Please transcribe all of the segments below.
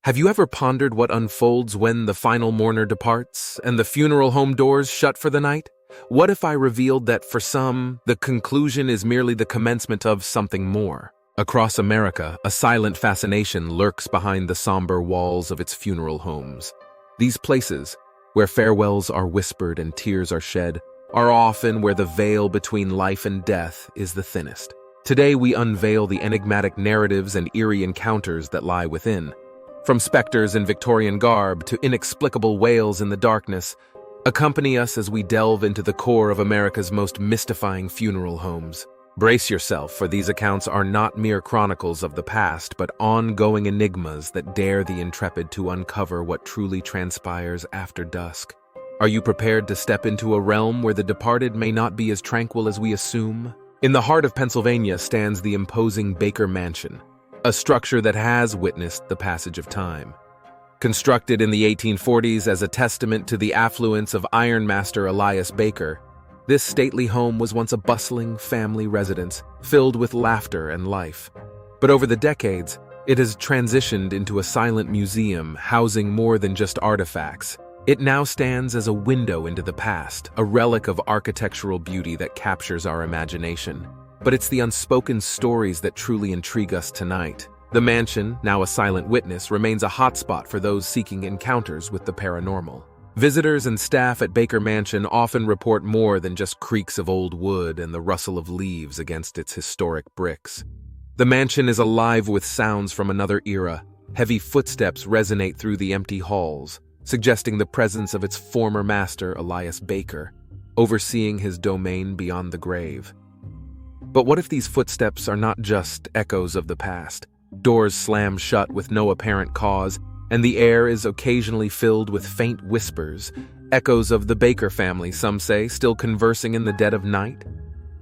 Have you ever pondered what unfolds when the final mourner departs and the funeral home doors shut for the night? What if I revealed that for some, the conclusion is merely the commencement of something more? Across America, a silent fascination lurks behind the somber walls of its funeral homes. These places, where farewells are whispered and tears are shed, are often where the veil between life and death is the thinnest. Today we unveil the enigmatic narratives and eerie encounters that lie within. From specters in Victorian garb to inexplicable wails in the darkness, accompany us as we delve into the core of America's most mystifying funeral homes. Brace yourself, for these accounts are not mere chronicles of the past, but ongoing enigmas that dare the intrepid to uncover what truly transpires after dusk. Are you prepared to step into a realm where the departed may not be as tranquil as we assume? In the heart of Pennsylvania stands the imposing Baker Mansion, a structure that has witnessed the passage of time. Constructed in the 1840s as a testament to the affluence of ironmaster Elias Baker, this stately home was once a bustling family residence filled with laughter and life. But over the decades, it has transitioned into a silent museum housing more than just artifacts. It now stands as a window into the past, a relic of architectural beauty that captures our imagination. But it's the unspoken stories that truly intrigue us tonight. The mansion, now a silent witness, remains a hotspot for those seeking encounters with the paranormal. Visitors and staff at Baker Mansion often report more than just creaks of old wood and the rustle of leaves against its historic bricks. The mansion is alive with sounds from another era. Heavy footsteps resonate through the empty halls, suggesting the presence of its former master, Elias Baker, overseeing his domain beyond the grave. But what if these footsteps are not just echoes of the past? Doors slam shut with no apparent cause, and the air is occasionally filled with faint whispers, echoes of the Baker family, some say, still conversing in the dead of night.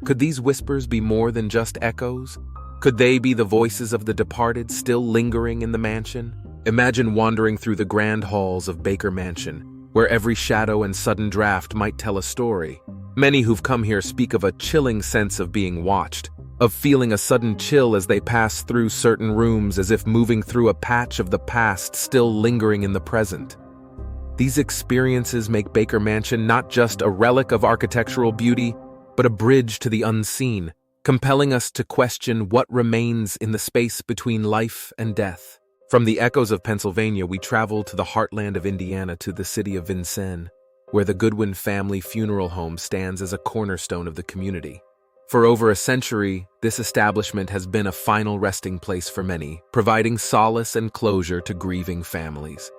Could these whispers be more than just echoes? Could they be the voices of the departed still lingering in the mansion? Imagine wandering through the grand halls of Baker Mansion, where every shadow and sudden draft might tell a story. Many who've come here speak of a chilling sense of being watched, of feeling a sudden chill as they pass through certain rooms, as if moving through a patch of the past still lingering in the present. These experiences make Baker Mansion not just a relic of architectural beauty, but a bridge to the unseen, compelling us to question what remains in the space between life and death. From the echoes of Pennsylvania, we travel to the heartland of Indiana, to the city of Vincennes, where the Goodwin family funeral home stands as a cornerstone of the community. For over a century, this establishment has been a final resting place for many, providing solace and closure to grieving families.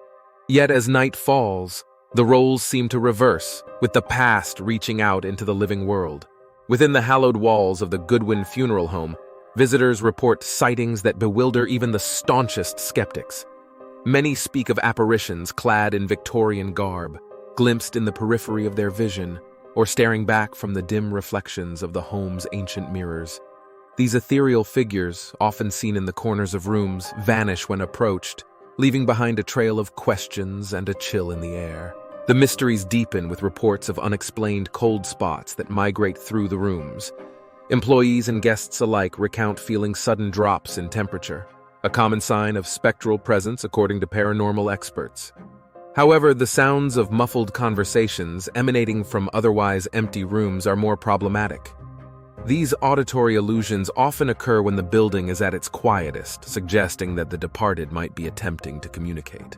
Yet as night falls, the roles seem to reverse, with the past reaching out into the living world. Within the hallowed walls of the Goodwin funeral home, visitors report sightings that bewilder even the staunchest skeptics. Many speak of apparitions clad in Victorian garb, glimpsed in the periphery of their vision, or staring back from the dim reflections of the home's ancient mirrors. These ethereal figures, often seen in the corners of rooms, vanish when approached, leaving behind a trail of questions and a chill in the air. The mysteries deepen with reports of unexplained cold spots that migrate through the rooms. Employees and guests alike recount feeling sudden drops in temperature, a common sign of spectral presence according to paranormal experts. However, the sounds of muffled conversations emanating from otherwise empty rooms are more problematic. These auditory illusions often occur when the building is at its quietest, suggesting that the departed might be attempting to communicate.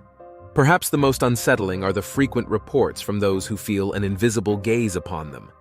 Perhaps the most unsettling are the frequent reports from those who feel an invisible gaze upon them.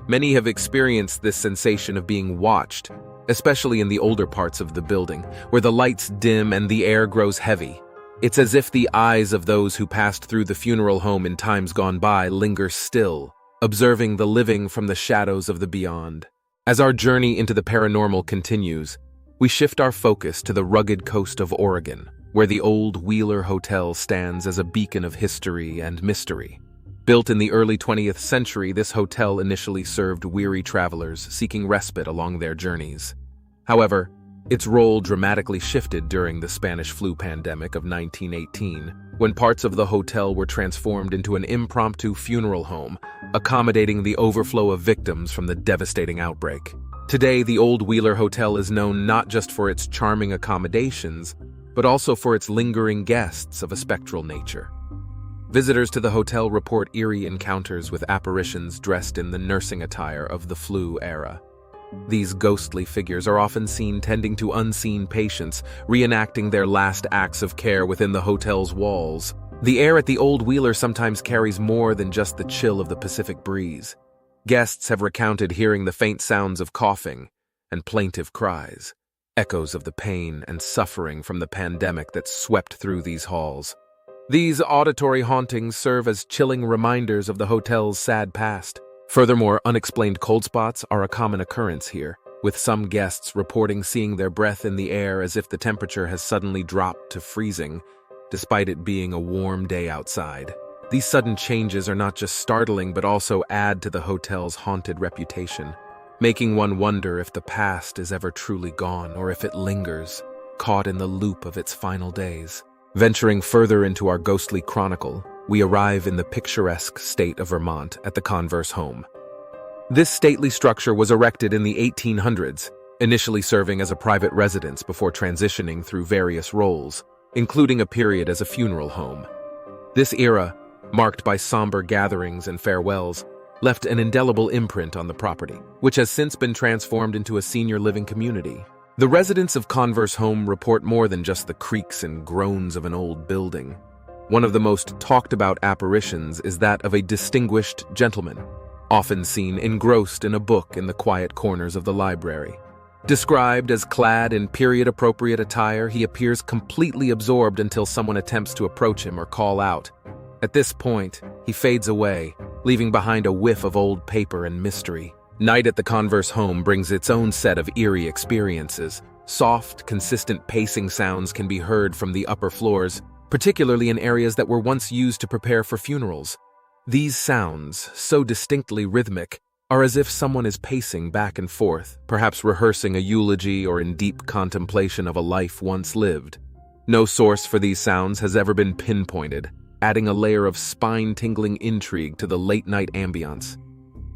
Many have experienced this sensation of being watched, especially in the older parts of the building, where the lights dim and the air grows heavy. It's as if the eyes of those who passed through the funeral home in times gone by linger still, observing the living from the shadows of the beyond. As our journey into the paranormal continues, we shift our focus to the rugged coast of Oregon, where the old Wheeler Hotel stands as a beacon of history and mystery. Built in the early 20th century, this hotel initially served weary travelers seeking respite along their journeys. However, its role dramatically shifted during the Spanish flu pandemic of 1918, when parts of the hotel were transformed into an impromptu funeral home, accommodating the overflow of victims from the devastating outbreak. Today, the old Wheeler Hotel is known not just for its charming accommodations, but also for its lingering guests of a spectral nature. Visitors to the hotel report eerie encounters with apparitions dressed in the nursing attire of the flu era. These ghostly figures are often seen tending to unseen patients, reenacting their last acts of care within the hotel's walls. The air at the Old Wheeler sometimes carries more than just the chill of the Pacific breeze. Guests have recounted hearing the faint sounds of coughing and plaintive cries, echoes of the pain and suffering from the pandemic that swept through these halls. These auditory hauntings serve as chilling reminders of the hotel's sad past. Furthermore, unexplained cold spots are a common occurrence here, with some guests reporting seeing their breath in the air as if the temperature has suddenly dropped to freezing, despite it being a warm day outside. These sudden changes are not just startling but also add to the hotel's haunted reputation, making one wonder if the past is ever truly gone or if it lingers, caught in the loop of its final days. Venturing further into our ghostly chronicle, we arrive in the picturesque state of Vermont at the Converse home. This stately structure was erected in the 1800s, initially serving as a private residence before transitioning through various roles, including a period as a funeral home. This era, marked by somber gatherings and farewells, left an indelible imprint on the property, which has since been transformed into a senior living community. The residents of Converse Home report more than just the creaks and groans of an old building. One of the most talked about apparitions is that of a distinguished gentleman, often seen engrossed in a book in the quiet corners of the library. Described as clad in period-appropriate attire, he appears completely absorbed until someone attempts to approach him or call out. At this point, he fades away, leaving behind a whiff of old paper and mystery. Night at the Converse home brings its own set of eerie experiences. Soft, consistent pacing sounds can be heard from the upper floors, particularly in areas that were once used to prepare for funerals. These sounds, so distinctly rhythmic, are as if someone is pacing back and forth, perhaps rehearsing a eulogy or in deep contemplation of a life once lived. No source for these sounds has ever been pinpointed, adding a layer of spine-tingling intrigue to the late-night ambience.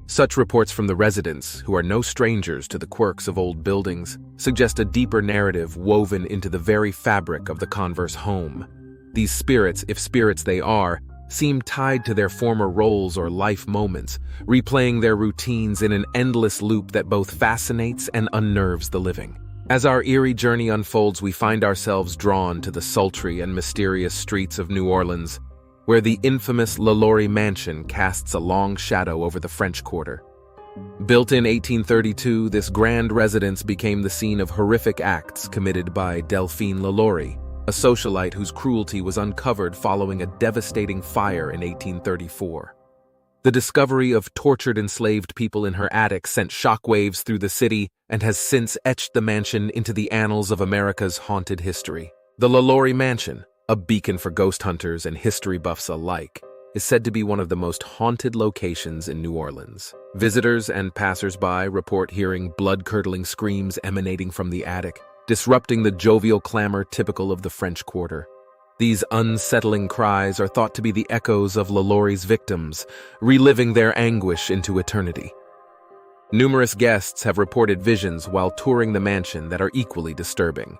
Such reports from the residents, who are no strangers to the quirks of old buildings, suggest a deeper narrative woven into the very fabric of the Converse home. These spirits, if spirits they are, seem tied to their former roles or life moments, replaying their routines in an endless loop that both fascinates and unnerves the living. As our eerie journey unfolds, we find ourselves drawn to the sultry and mysterious streets of New Orleans, where the infamous LaLaurie Mansion casts a long shadow over the French Quarter. Built in 1832, this grand residence became the scene of horrific acts committed by Delphine LaLaurie, a socialite whose cruelty was uncovered following a devastating fire in 1834. The discovery of tortured enslaved people in her attic sent shockwaves through the city and has since etched the mansion into the annals of America's haunted history. The LaLaurie Mansion, a beacon for ghost hunters and history buffs alike, is said to be one of the most haunted locations in New Orleans. Visitors and passers-by report hearing blood-curdling screams emanating from the attic, disrupting the jovial clamor typical of the French Quarter. These unsettling cries are thought to be the echoes of LaLaurie's victims, reliving their anguish into eternity. Numerous guests have reported visions while touring the mansion that are equally disturbing.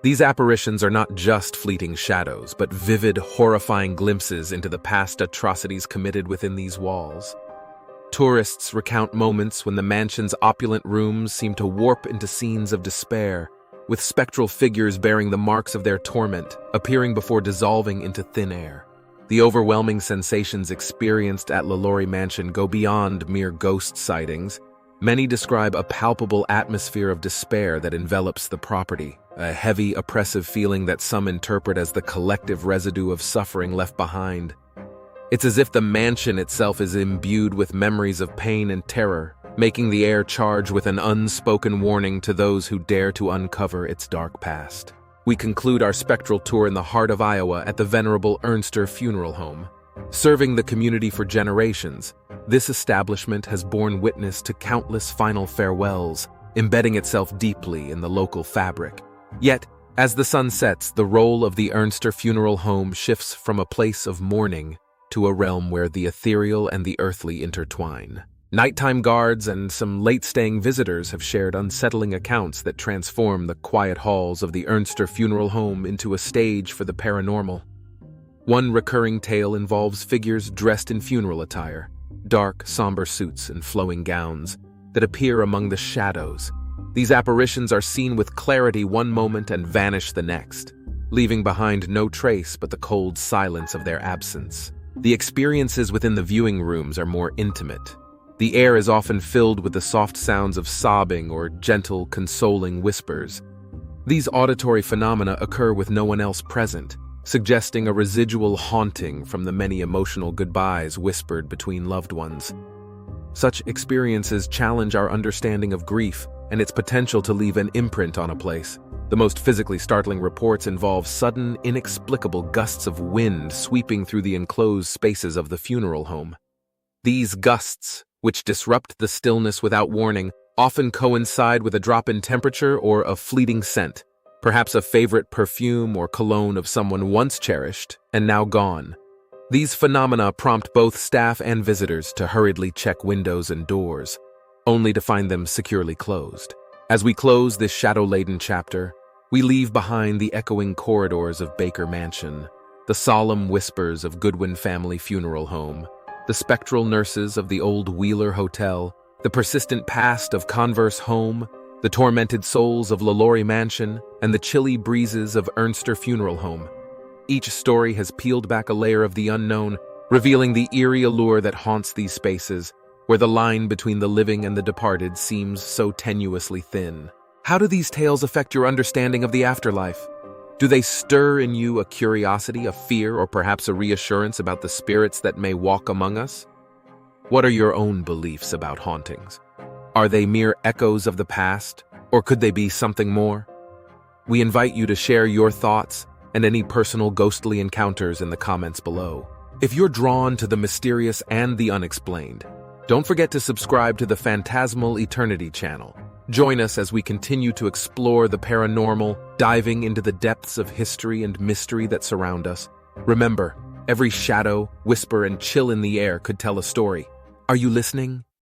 These apparitions are not just fleeting shadows, but vivid, horrifying glimpses into the past atrocities committed within these walls. Tourists recount moments when the mansion's opulent rooms seem to warp into scenes of despair, with spectral figures bearing the marks of their torment, appearing before dissolving into thin air. The overwhelming sensations experienced at LaLaurie Mansion go beyond mere ghost sightings. Many describe a palpable atmosphere of despair that envelops the property, a heavy, oppressive feeling that some interpret as the collective residue of suffering left behind. It's as if the mansion itself is imbued with memories of pain and terror, making the air charged with an unspoken warning to those who dare to uncover its dark past. We conclude our spectral tour in the heart of Iowa at the venerable Ernster Funeral Home. Serving the community for generations, this establishment has borne witness to countless final farewells, embedding itself deeply in the local fabric. Yet, as the sun sets, the role of the Ernster Funeral Home shifts from a place of mourning to a realm where the ethereal and the earthly intertwine. Nighttime guards and some late-staying visitors have shared unsettling accounts that transform the quiet halls of the Ernster funeral home into a stage for the paranormal. One recurring tale involves figures dressed in funeral attire, dark, somber suits and flowing gowns, that appear among the shadows. These apparitions are seen with clarity one moment and vanish the next, leaving behind no trace but the cold silence of their absence. The experiences within the viewing rooms are more intimate. The air is often filled with the soft sounds of sobbing or gentle, consoling whispers. These auditory phenomena occur with no one else present, suggesting a residual haunting from the many emotional goodbyes whispered between loved ones. Such experiences challenge our understanding of grief and its potential to leave an imprint on a place. The most physically startling reports involve sudden, inexplicable gusts of wind sweeping through the enclosed spaces of the funeral home. These gusts, which disrupt the stillness without warning, often coincide with a drop in temperature or a fleeting scent, perhaps a favorite perfume or cologne of someone once cherished and now gone. These phenomena prompt both staff and visitors to hurriedly check windows and doors, only to find them securely closed. As we close this shadow-laden chapter, we leave behind the echoing corridors of Baker Mansion, the solemn whispers of Goodwin Family Funeral Home, the spectral nurses of the old Wheeler Hotel, the persistent past of Converse Home, the tormented souls of LaLaurie Mansion, and the chilly breezes of Ernster Funeral Home. Each story has peeled back a layer of the unknown, revealing the eerie allure that haunts these spaces, where the line between the living and the departed seems so tenuously thin. How do these tales affect your understanding of the afterlife? Do they stir in you a curiosity, a fear, or perhaps a reassurance about the spirits that may walk among us? What are your own beliefs about hauntings? Are they mere echoes of the past, or could they be something more? We invite you to share your thoughts and any personal ghostly encounters in the comments below. If you're drawn to the mysterious and the unexplained, don't forget to subscribe to the Phantasmal Eternity channel. Join us as we continue to explore the paranormal, diving into the depths of history and mystery that surround us. Remember, every shadow, whisper, and chill in the air could tell a story. Are you listening?